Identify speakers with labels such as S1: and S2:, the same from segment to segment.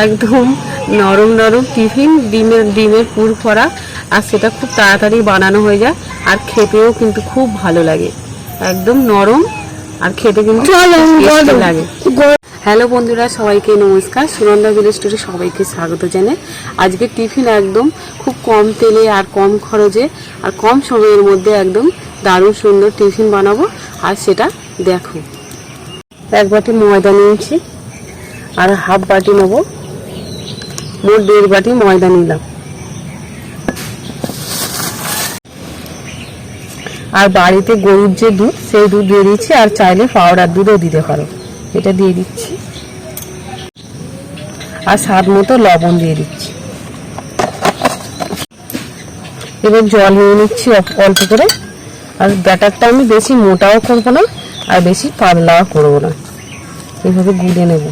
S1: একদম নরম নরম টিফিন, ডিমের পুর ভরা, আর সেটা খুব তাড়াতাড়ি বানানো হয়ে যায়, আর খেতেও কিন্তু খুব ভালো লাগে। একদম নরম আর খেতে কিন্তু টেস্টি লাগে। হ্যালো বন্ধুরা, সবাইকে নমস্কার। সুনন্দা ভিলেজ স্টোরে সবাইকে স্বাগত জানাই। আজকে টিফিন একদম খুব কম তেলে আর কম খরচে আর কম সময়ের মধ্যে একদম দারুণ সুন্দর টিফিন বানাবো, আর সেটা দেখো। এক বাটি ময়দা নিয়েছি আর হাফ বাটি নেবো, মোট 1.5 বাটি ময়দা নিলাম। আর বাড়িতে গরুর যে দুধ, সেই দুধ দিয়ে দিচ্ছি, আর চাইলে পাউডার দুধও দিতে পারো। এটা দিয়ে দিচ্ছি, আর স্বাদ মতো লবণ দিয়ে দিচ্ছি। এবার জল নিয়ে নিচ্ছি অল্প করে। আর ব্যাটারটা আমি বেশি মোটাও করবো না আর বেশি পাতলাও করবো না, এইভাবে গুলে নেব।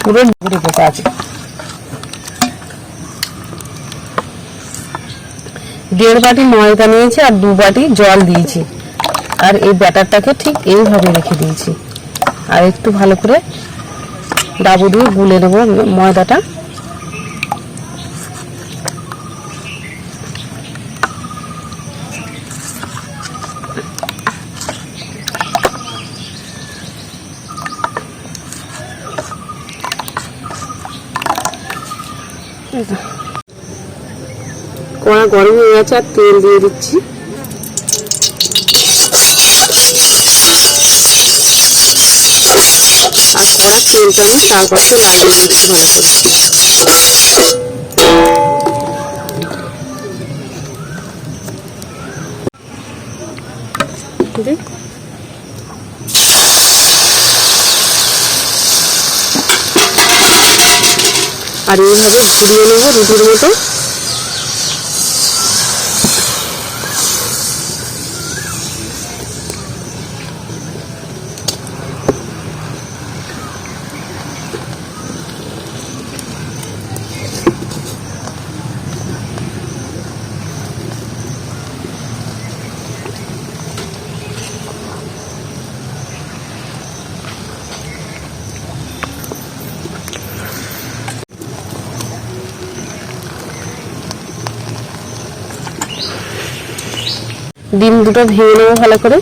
S1: পুরো ঘুরে পোকা আছে। 1.5 বাটি ময়দা নিয়েছি আর 2 বাটি জল দিয়েছি, আর এই ব্যাটারটাকে ঠিক এইভাবে রেখে দিয়েছি। আর একটু ভালো করে ডাবু দিয়ে গুলে নেব ময়দাটা। কড়া গরম হয়ে গেছে, আর তেল দিয়ে দিচ্ছি। আর কড়া তেলটা আমি চারপাশে লাগিয়ে দিচ্ছি ভালো করে। আর এইভাবে ঘুরিয়ে নেব রুটির মতো। ডিম দুটো ভেঙে নেবো ভালো করে।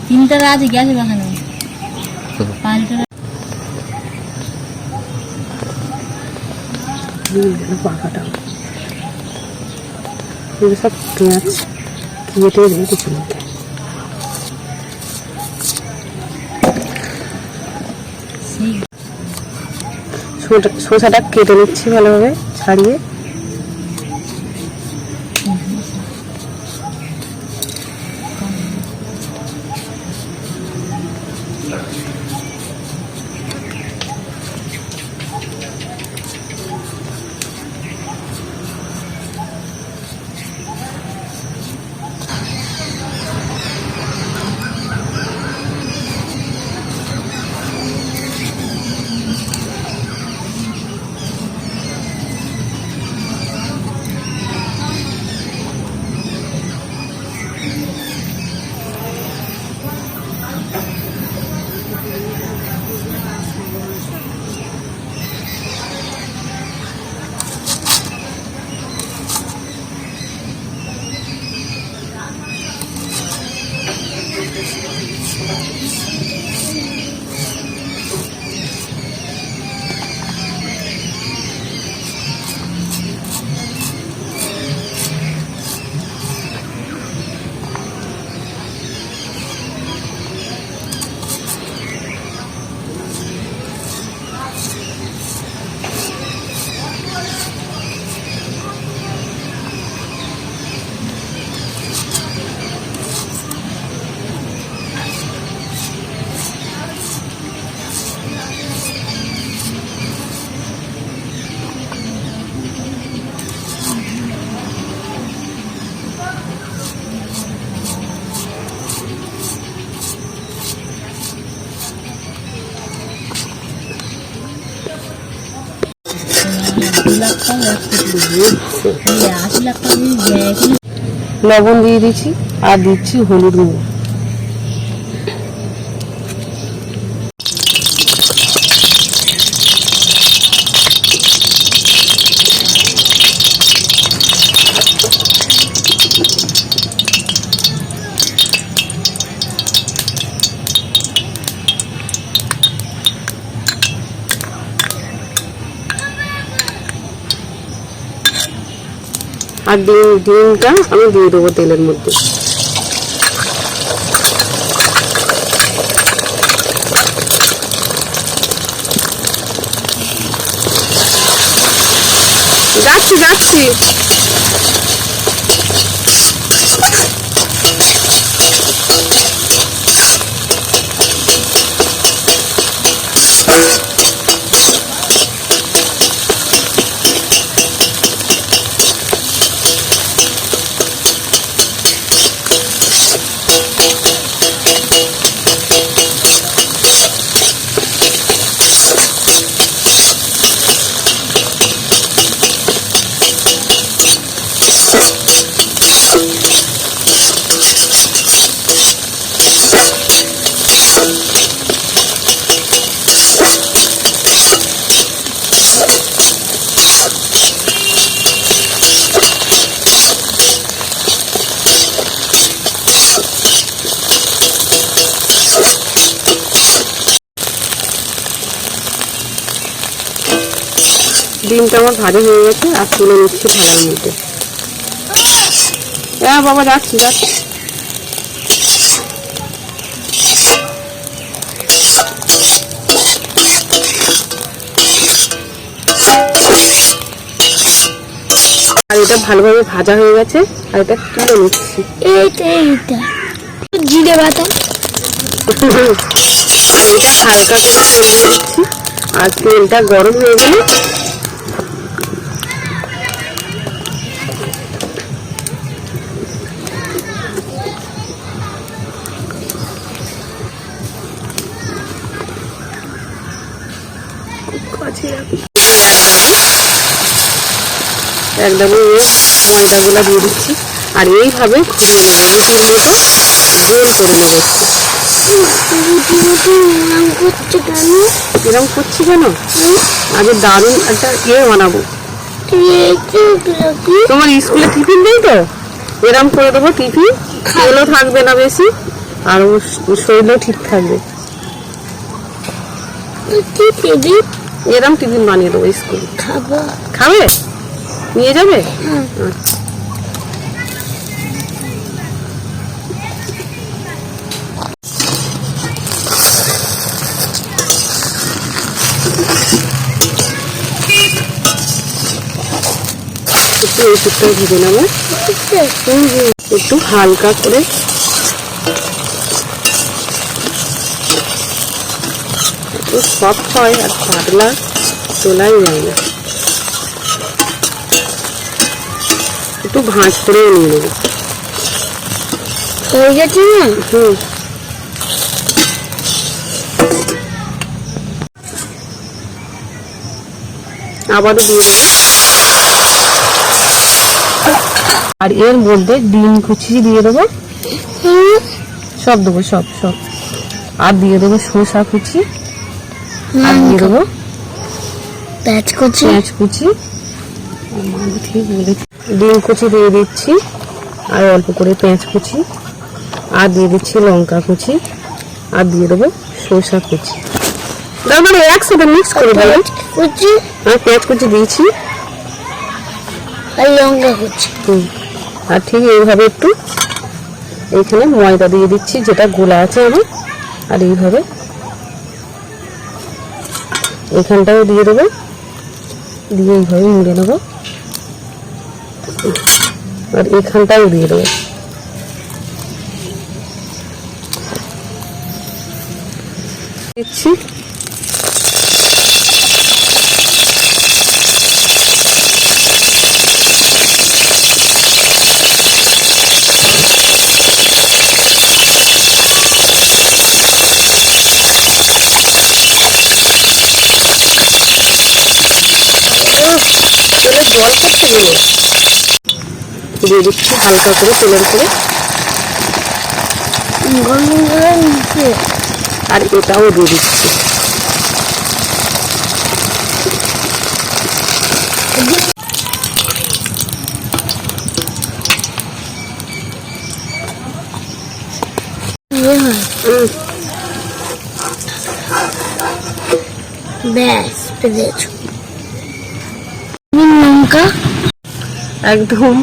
S2: তিনটা রাজি গেছে বাখানে
S1: পাখাটা সব পেঁয়াজ কেটে রেখেছি। শসাটা কেটে নিচ্ছি ভালোভাবে ছাড়িয়ে। লবণ দিয়ে দিচ্ছি আর দিচ্ছি হলুদ গুঁড়ো। আর ডিমটা আমি দিয়ে দেবো তেলের মধ্যে। যাচ্ছি যাচ্ছি। ডিমটা আমার ভাজা হয়ে গেছে আর তুলে নিচ্ছি থালার মধ্যে। হ্যাঁ বাবা যাচ্ছি যাচ্ছি। আর এটা ভালোভাবে ভাজা হয়ে গেছে আর এটা তুলে নিচ্ছি।
S2: এইটা জিরে বাটা
S1: আর এটা হালকা করে ছড়িয়ে দিচ্ছি। আর তেলটা গরম হয়ে গেলে একদম ময়দাগুলো দিয়ে দিচ্ছি। আর এইভাবে রুটির মতো গোল করে নেবো। এরকম করছি কেন? আগে দারুণ একটা বানাবো। তোমার স্কুলে টিফিন নেই তো? এরম করে দেবো টিফিন, তেলও থাকবে না বেশি আর শরীরও ঠিক থাকবে। এরম টিফিন বানিয়ে দেবো স্কুলে। খাবে? নিয়ে যাবে? আচ্ছা। একটু এই টুকটা ভেজে নেবো একটু হালকা করে। একটু সফট হয় আর পাতলা তোলাই যায় না। একটু ভাঁজ করে নিয়ে নেবো।
S2: হয়ে গেছে না?
S1: আবারও দিয়ে দেবো। আর এর মধ্যে ডিম কুচি দিয়ে দেবো। সব দেবো সব সব। আর দিয়ে দেবো শসা কুচি। আর দিয়ে দেবো
S2: পেঁয়াজ কুচি।
S1: ঠিক বলেছি। ডিম কুচি দিয়ে দিচ্ছি আর অল্প করে পেঁয়াজ কুচি। আর দিয়ে দিচ্ছি লঙ্কা কুচি। আর দিয়ে দেবো সরষা কুচি। তার মানে একসাথে মিক্স করে দেবো।
S2: কুচি
S1: আমি পেঁয়াজ কুচি দিয়েছি
S2: আর লঙ্কা কুচি।
S1: আর ঠিক এইভাবে একটু এইখানে ময়দা দিয়ে দিচ্ছি, যেটা গোলা আছে আমার। আর এইভাবে এখানটাও দিয়ে দেবো, দিয়ে এইভাবে মুড়ে নেবো। আর এখানটাও দিয়ে দেবো। দিচ্ছি তেলে জল করতে গেলে দিয়ে দিচ্ছি হালকা করে তেলের উপরে।
S2: গরম গরম নিচে
S1: আর এটাও দিয়ে দিচ্ছি।
S2: ব্যাস পেয়েছো। লঙ্কা
S1: একদম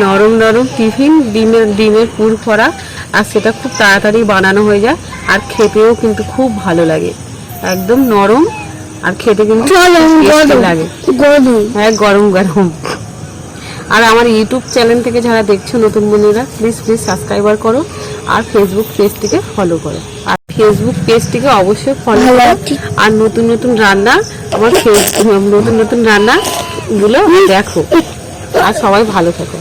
S1: নরম নরম টিফিন, ডিমের পুর ভরা, আর সেটা খুব তাড়াতাড়ি বানানো হয়ে যায়। আর খেতেও কিন্তু খুব ভালো লাগে, একদম নরম আর খেতে কিন্তু tasty লাগে। হ্যাঁ, গরম গরম। আর আমার ইউটিউব চ্যানেল থেকে যারা দেখছো নতুন বন্ধুরা, প্লিজ সাবস্ক্রাইবার করো আর ফেসবুক পেজটিকে ফলো করো। আর ফেসবুক পেজটিকে অবশ্যই ফলো করো। আর নতুন নতুন রান্না আমার নতুন নতুন রান্না গুলো দেখো। আর সবাই ভালো থাকো।